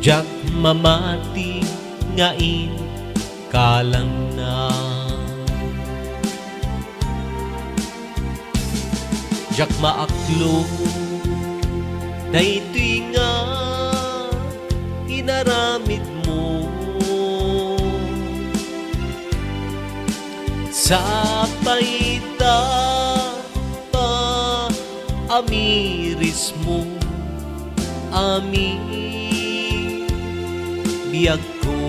Jak mamati ngain kalang na. Jak maaklo daytoy nga inaramid mo sa paita pa amiris mo ami biyag ko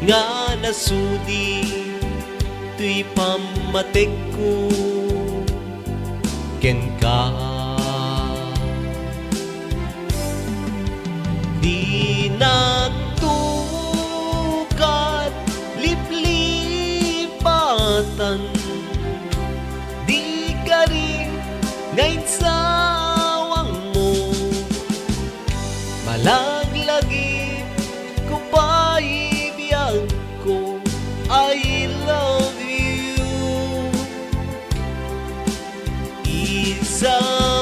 nga nasudi tuy pamatek ko ken ka di natukat liplipatan di ka rin ngayon sawang mo malaglagi ko pa ibiyag ko I love you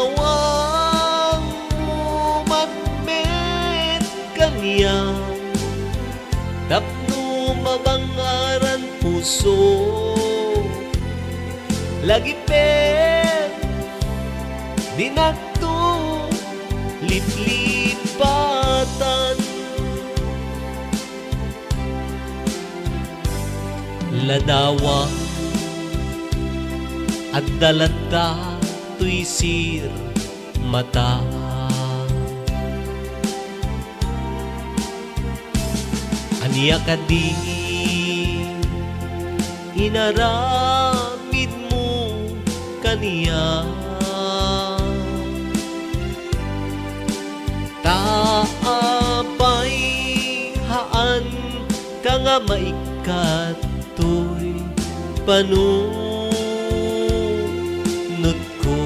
isawang mo matmet kanya tapno mabangaran puso lagi pen di nagto liplipatan ladawa at dalata tuy sir mata aniya ka di inaramid mo kaniya taapay haan ka nga maikatoy panunod ko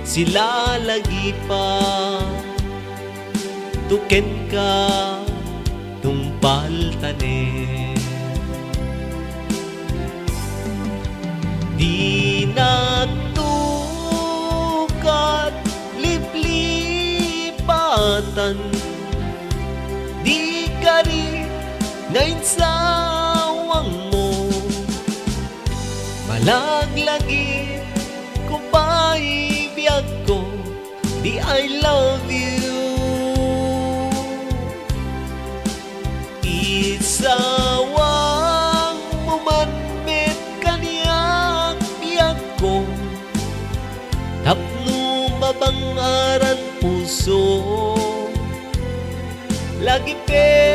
sila lagi pa tuken ka tumpal tanen di natukat liplipatan di ka rin ngayon sawang mo malaglagi ko pa ibiyag ko di I love you isawang mo manmet kaniyak biyag ko tapno mabangaran puso lagi pe